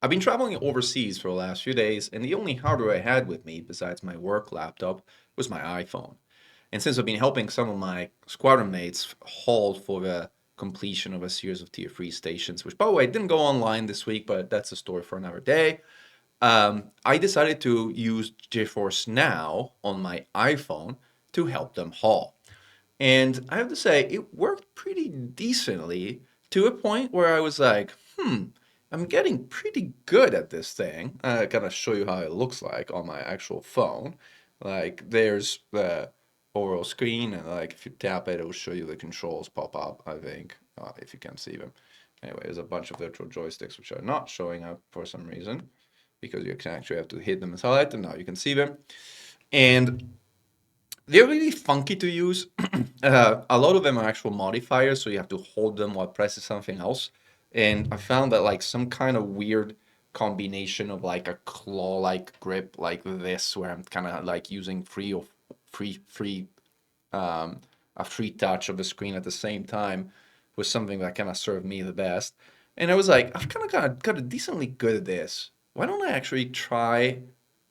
I've been traveling overseas for the last few days, and the only hardware I had with me, besides my work laptop, was my iPhone. And since I've been helping some of my squadron mates hold for the completion of a series of Tier 3 stations, which, by the way, didn't go online this week, but that's a story for another day, I decided to use GeForce Now on my iPhone to help them haul. And I have to say, it worked pretty decently to a point where I was like, I'm getting pretty good at this thing. I gotta show you how it looks like on my actual phone. Like, there's the overall screen, and like if you tap it, it will show you the controls pop up, I think, if you can see them. Anyway, there's a bunch of virtual joysticks which are not showing up for some reason because you can actually have to hit them and select them. Now you can see them. And they're really funky to use. A lot of them are actual modifiers, so you have to hold them while pressing something else. And I found that like some kind of weird combination of like a claw-like grip like this, where I'm kind of like using um, a free touch of the screen at the same time, was something that kind of served me the best. And I was like, I've kind of got decently good at this. Why don't I actually try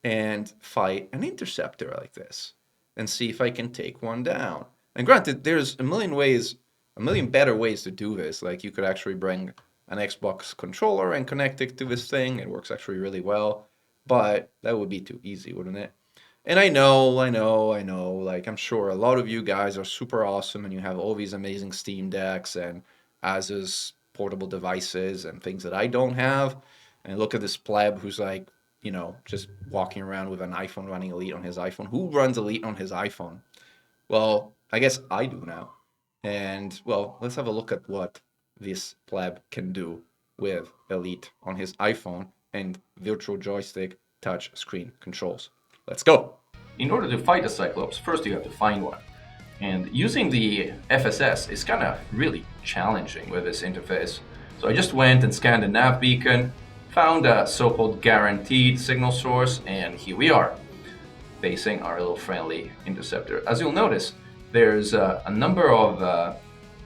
and fight an interceptor like this and see if I can take one down? And granted, there's a million ways, a million better ways to do this. Like you could actually bring an Xbox controller and connect it to this thing. It works actually really well, but that would be too easy, wouldn't it? And I know, like I'm sure a lot of you guys are super awesome and you have all these amazing Steam Decks and Asus portable devices and things that I don't have. And look at this pleb who's like, just walking around with an iPhone running Elite on his iPhone. Who runs Elite on his iPhone? Well, I guess I do now. And well, let's have a look at what this pleb can do with Elite on his iPhone and virtual joystick touch screen controls. Let's go. In order to fight a Cyclops, first you have to find one. And using the FSS is kind of really challenging with this interface. So I just went and scanned the nav beacon, found a so-called guaranteed signal source, and here we are, facing our little friendly interceptor. As you'll notice, there's a number of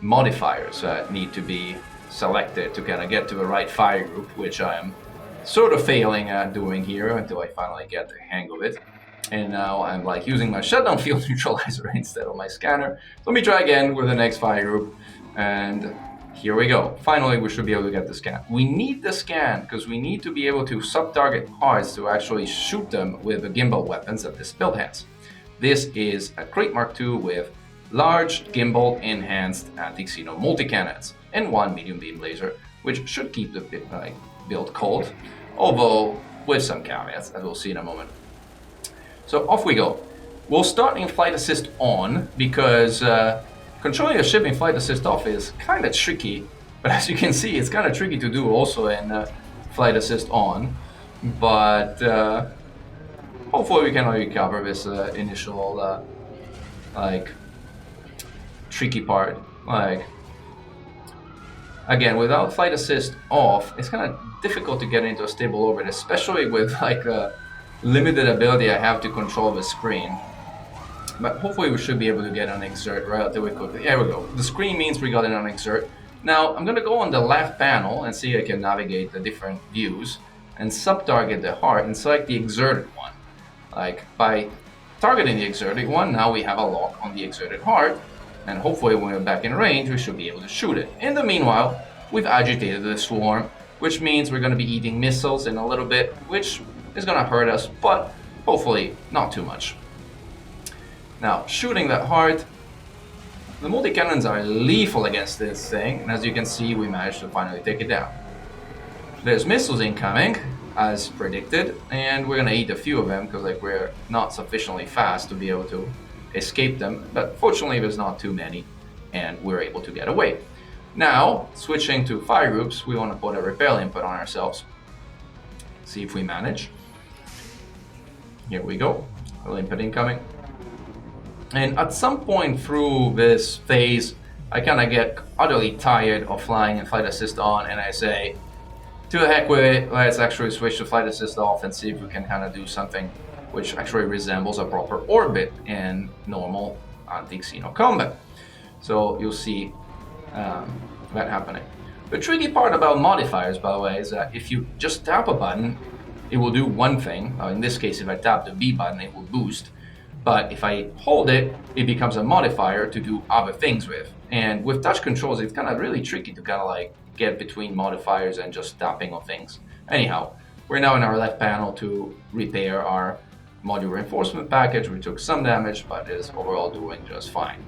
modifiers that need to be selected to kind of get to the right fire group, which I am sort of failing at doing here until I finally get the hang of it. And now I'm like using my shutdown field neutralizer instead of my scanner. So let me try again with the next fire group. And here we go. Finally, we should be able to get the scan. We need the scan because we need to be able to sub-target parts to actually shoot them with the gimbal weapons that this build has. This is a Crate Mark II with large gimbal enhanced anti-xeno multi-cannons and one medium beam laser, which should keep the build cold, although with some caveats, as we'll see in a moment. So off we go. We'll start in flight assist on because controlling a ship in flight assist off is kind of tricky, but as you can see, it's kind of tricky to do also in flight assist on. But hopefully we can recover this initial tricky part. Like again, without flight assist off, it's kind of difficult to get into a stable orbit, especially with like a limited ability I have to control the screen. But hopefully we should be able to get an exert relatively quickly. There we go. The screen means we got an exert. Now I'm going to go on the left panel and see if I can navigate the different views and sub-target the heart and select the exerted one. Like by targeting the exerted one, now we have a lock on the exerted heart, and hopefully when we're back in range we should be able to shoot it. In the meanwhile, we've agitated the swarm, which means we're going to be eating missiles in a little bit, which is going to hurt us, but hopefully not too much. Now, shooting that heart, the multi-cannons are lethal against this thing, and as you can see, we managed to finally take it down. There's missiles incoming, as predicted, and we're going to eat a few of them because like we're not sufficiently fast to be able to escape them, but fortunately there's not too many, and we're able to get away. Now, switching to fire groups, we want to put a repel input on ourselves. See if we manage. Here we go, input incoming. And at some point through this phase, I kind of get utterly tired of flying in flight assist on, and I say, to the heck with it, let's actually switch to flight assist off and see if we can kind of do something which actually resembles a proper orbit in normal anti-xeno combat. So you'll see that happening. The tricky part about modifiers, by the way, is that if you just tap a button, it will do one thing. In this case, if I tap the B button, it will boost. But if I hold it, it becomes a modifier to do other things with. And with touch controls, it's kind of really tricky to kind of like get between modifiers and just tapping on things. Anyhow, we're now in our left panel to repair our module reinforcement package. We took some damage, but it is overall doing just fine.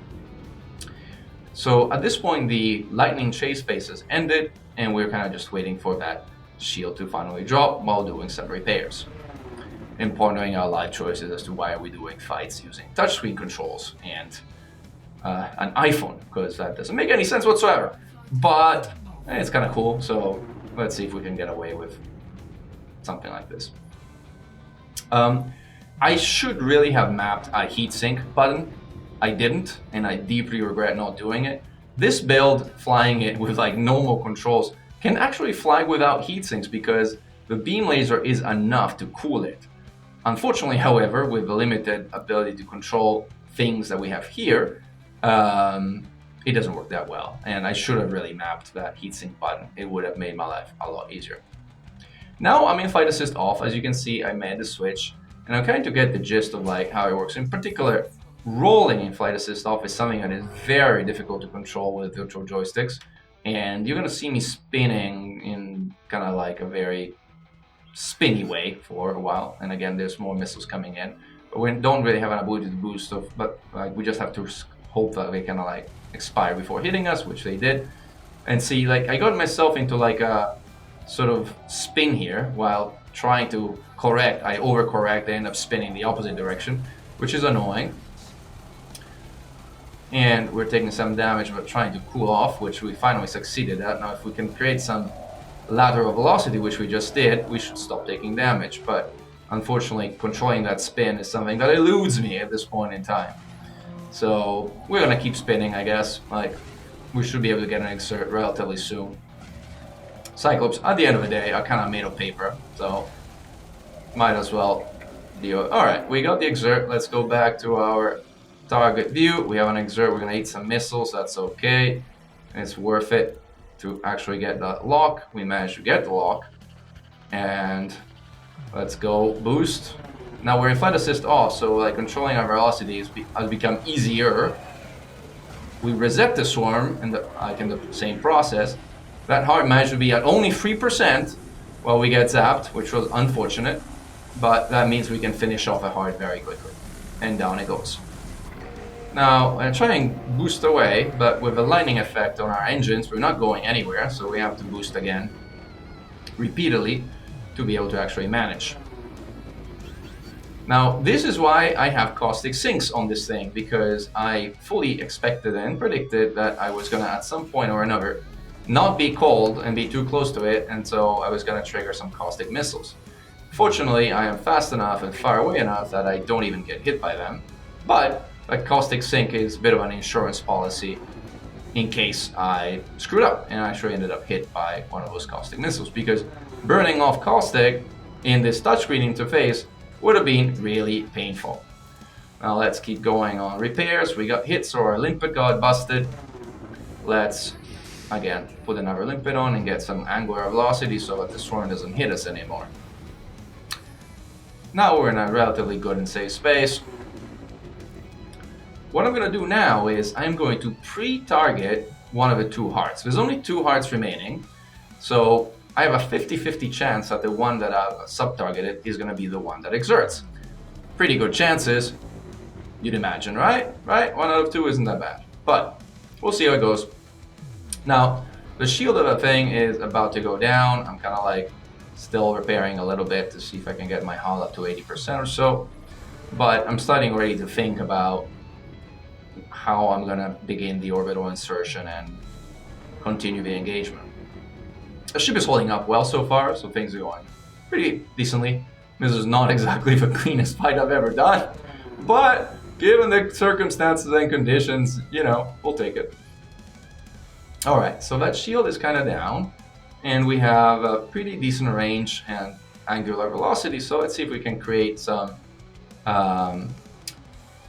So at this point, the lightning chase phase has ended, and we're kind of just waiting for that shield to finally drop while doing some repairs and pondering our life choices as to why are we doing fights using touchscreen controls and an iPhone, because that doesn't make any sense whatsoever. But it's kind of cool, so let's see if we can get away with something like this. I should really have mapped a heatsink button. I didn't, and I deeply regret not doing it. This build, flying it with like normal controls, can actually fly without heatsinks because the beam laser is enough to cool it. Unfortunately, however, with the limited ability to control things that we have here, it doesn't work that well. And I should have really mapped that heatsink button. It would have made my life a lot easier. Now I'm in flight assist off. As you can see, I made the switch, and I'm trying to get the gist of like how it works. In particular, rolling in flight assist off is something that is very difficult to control with virtual joysticks. And you're gonna see me spinning in kind of like a very spinny way for a while. And again, there's more missiles coming in, but we don't really have an ability to boost stuff, but like we just have to hope that they kind of like expire before hitting us, which they did. And see, like I got myself into like a sort of spin here while trying to correct. I overcorrect, I end up spinning the opposite direction, which is annoying. And we're taking some damage but trying to cool off, which we finally succeeded at. Now if we can create some lateral velocity, which we just did, we should stop taking damage. But unfortunately, controlling that spin is something that eludes me at this point in time. So we're gonna keep spinning, I guess. Like, we should be able to get an exert relatively soon. Cyclops, at the end of the day, are kind of made of paper, so might as well deal. Alright, we got the exert. Let's go back to our target view. We have an exert. We're gonna eat some missiles. That's okay. It's worth it to actually get that lock. We managed to get the lock, and let's go boost. Now we're in flight assist off, so like controlling our velocity has become easier. We reset the swarm in the same process. That heart managed to be at only 3% while we get zapped, which was unfortunate, but that means we can finish off a heart very quickly, and down it goes. Now, I'm trying to boost away, but with a lightning effect on our engines, we're not going anywhere, so we have to boost again repeatedly to be able to actually manage. Now, this is why I have caustic sinks on this thing, because I fully expected and predicted that I was gonna, at some point or another, not be cold and be too close to it, and so I was gonna trigger some caustic missiles. Fortunately, I am fast enough and far away enough that I don't even get hit by them, but a caustic sink is a bit of an insurance policy in case I screwed up and I actually ended up hit by one of those caustic missiles, because burning off caustic in this touchscreen interface would have been really painful. Now let's keep going on repairs. We got hit, so our limpet got busted. Let's again put another limpet on and get some angular velocity so that the swarm doesn't hit us anymore. Now we're in a relatively good and safe space. What I'm going to do now is I'm going to pre-target one of the two hearts. There's only two hearts remaining, so I have a 50-50 chance that the one that I've sub-targeted is going to be the one that exerts. Pretty good chances, you'd imagine, right? Right? 1 out of 2 isn't that bad, but we'll see how it goes. Now, the shield of the thing is about to go down. I'm kind of like still repairing a little bit to see if I can get my hull up to 80% or so, but I'm starting already to think about how I'm gonna begin the orbital insertion and continue the engagement. The ship is holding up well so far, so things are going pretty decently. This is not exactly the cleanest fight I've ever done, but given the circumstances and conditions, you know, we'll take it. Alright, so that shield is kind of down, and we have a pretty decent range and angular velocity, so let's see if we can create some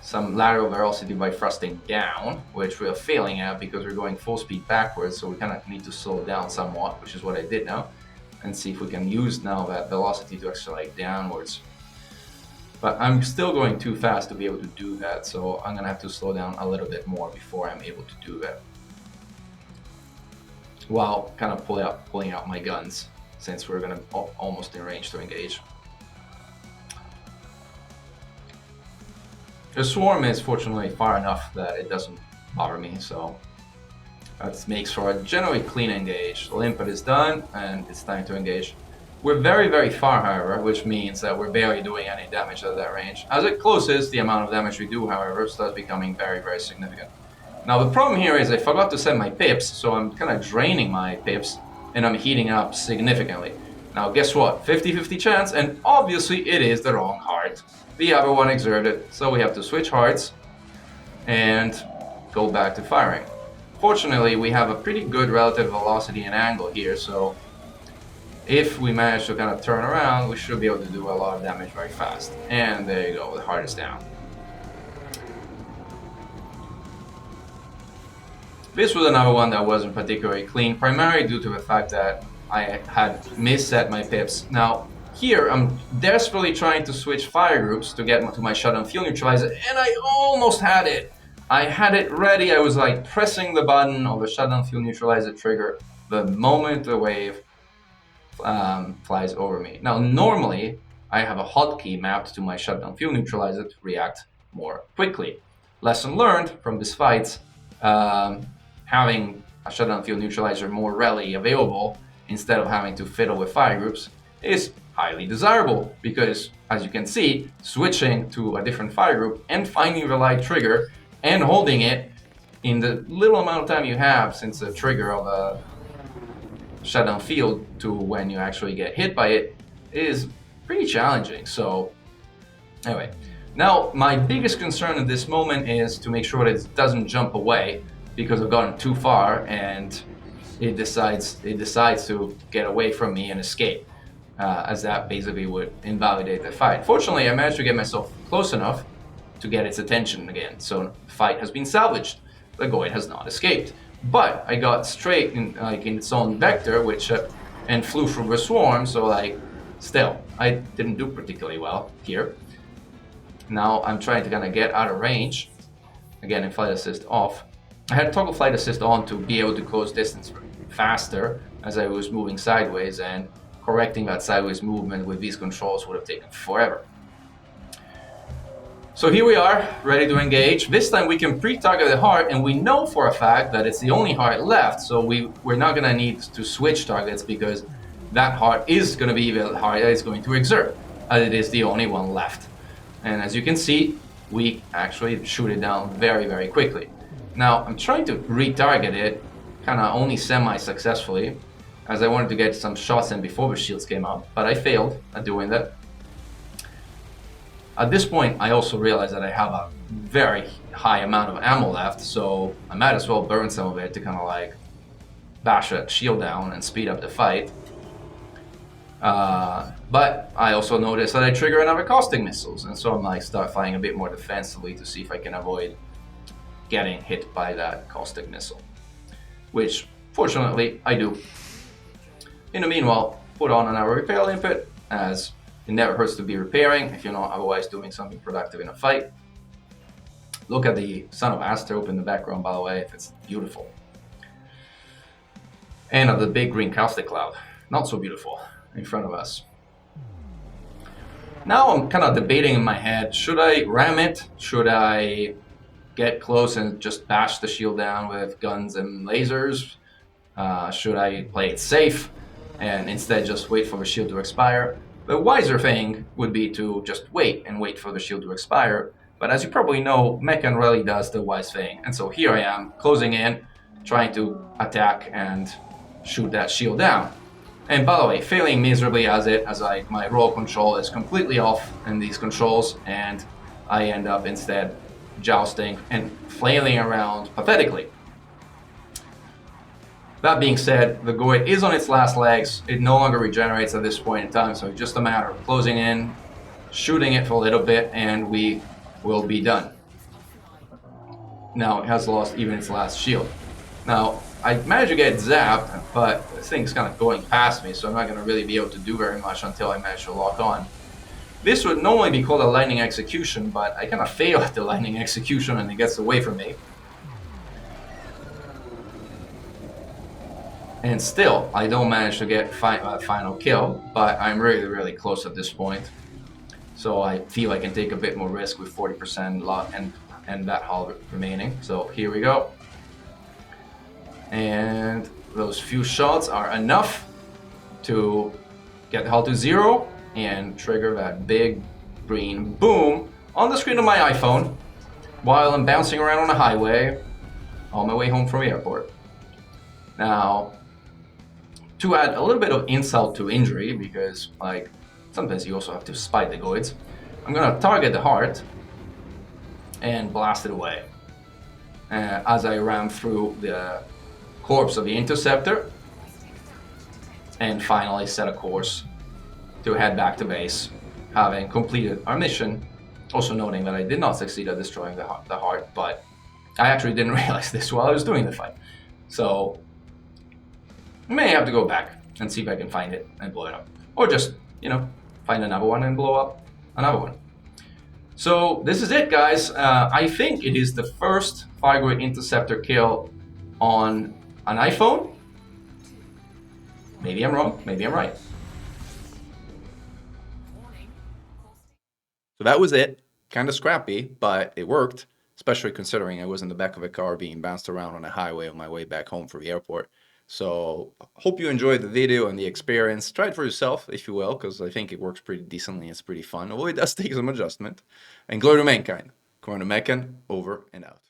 some lateral velocity by thrusting down, which we're failing at because we're going full speed backwards, so we kind of need to slow down somewhat, which is what I did now, and see if we can use now that velocity to accelerate downwards. But I'm still going too fast to be able to do that, so I'm gonna have to slow down a little bit more before I'm able to do that. While kind of pulling out my guns, since we're gonna almost in range to engage. The swarm is fortunately far enough that it doesn't bother me, so that makes for a generally clean engage. The limpet is done, and it's time to engage. We're very, very far, however, which means that we're barely doing any damage at that range. As it closes, the amount of damage we do, however, starts becoming very, very significant. Now the problem here is I forgot to set my pips, so I'm kind of draining my pips, and I'm heating up significantly. Now guess what? 50-50 chance, and obviously it is the wrong heart. The other one exerted, so we have to switch hearts and go back to firing. Fortunately, we have a pretty good relative velocity and angle here, so if we manage to kind of turn around, we should be able to do a lot of damage very fast. And there you go, the heart is down. This was another one that wasn't particularly clean, primarily due to the fact that I had misset my pips. Now, here I'm desperately trying to switch fire groups to get to my shutdown fuel neutralizer, and I almost had it. I had it ready. I was like pressing the button of the shutdown fuel neutralizer trigger the moment the wave flies over me. Now, normally I have a hotkey mapped to my shutdown fuel neutralizer to react more quickly. Lesson learned from this fight, having a shutdown fuel neutralizer more readily available instead of having to fiddle with fire groups is highly desirable, because as you can see, switching to a different fire group and finding the right trigger and holding it in the little amount of time you have since the trigger of a shutdown field to when you actually get hit by it is pretty challenging. So anyway, now my biggest concern at this moment is to make sure that it doesn't jump away, because I've gotten too far and it decides to get away from me and escape, as that basically would invalidate the fight. Fortunately, I managed to get myself close enough to get its attention again, so the fight has been salvaged. The Thargoid has not escaped, but I got straight in its own vector, which and flew through the swarm. So still, I didn't do particularly well here. Now I'm trying to kind of get out of range again, in flight assist off. I had toggle flight assist on to be able to close distance faster as I was moving sideways, and correcting that sideways movement with these controls would have taken forever. So here we are, ready to engage. This time we can pre-target the heart, and we know for a fact that it's the only heart left, so we're not going to need to switch targets, because that heart is going to be the heart that is going to exert, as it is the only one left. And as you can see, we actually shoot it down very, very quickly. Now, I'm trying to retarget it, kind of only semi-successfully, as I wanted to get some shots in before the shields came up, but I failed at doing that. At this point, I also realized that I have a very high amount of ammo left, so I might as well burn some of it to kind of bash that shield down and speed up the fight. But I also noticed that I trigger another caustic missiles, and so I'm start firing a bit more defensively to see if I can avoid getting hit by that caustic missile, which fortunately I do. In the meanwhile, put on another repair limpet, as it never hurts to be repairing if you're not otherwise doing something productive in a fight. Look at the Son of Astrop in the background, by the way, it's beautiful. And of the big green caustic cloud, not so beautiful, in front of us. Now I'm kind of debating in my head, should I ram it? Should I get close and just bash the shield down with guns and lasers? Should I play it safe and instead just wait for the shield to expire? The wiser thing would be to just wait for the shield to expire, but as you probably know, Mechan rarely does the wise thing, and so here I am, closing in, trying to attack and shoot that shield down. And by the way, failing miserably as my roll control is completely off in these controls, and I end up instead jousting and flailing around pathetically. That being said, the Thargoid is on its last legs. It no longer regenerates at this point in time, so it's just a matter of closing in, shooting it for a little bit, and we will be done. Now it has lost even its last shield. Now, I managed to get zapped, but this thing's kind of going past me, so I'm not going to really be able to do very much until I manage to lock on. This would normally be called a lightning execution, but I kind of fail at the lightning execution and it gets away from me. And still, I don't manage to get a final kill, but I'm really, really close at this point. So I feel I can take a bit more risk with 40% lock and that hull remaining. So here we go. And those few shots are enough to get the hull to 0 and trigger that big green boom on the screen of my iPhone while I'm bouncing around on the highway on my way home from the airport. Now, to add a little bit of insult to injury, because like sometimes you also have to spy the Thargoids, I'm gonna target the heart and blast it away as I ram through the corpse of the interceptor and finally set a course to head back to base, having completed our mission. Also noting that I did not succeed at destroying the heart, but I actually didn't realize this while I was doing the fight. So I may have to go back and see if I can find it and blow it up. Or just, find another one and blow up another one. So this is it, guys. I think it is the first Thargoid Interceptor kill on an iPhone. Maybe I'm wrong, maybe I'm right. So that was it. Kind of scrappy, but it worked, especially considering I was in the back of a car being bounced around on a highway on my way back home from the airport. So hope you enjoyed the video and the experience. Try it for yourself, if you will, because I think it works pretty decently. It's pretty fun, although it does take some adjustment. And glory to mankind. Come on to Mechan, over and out.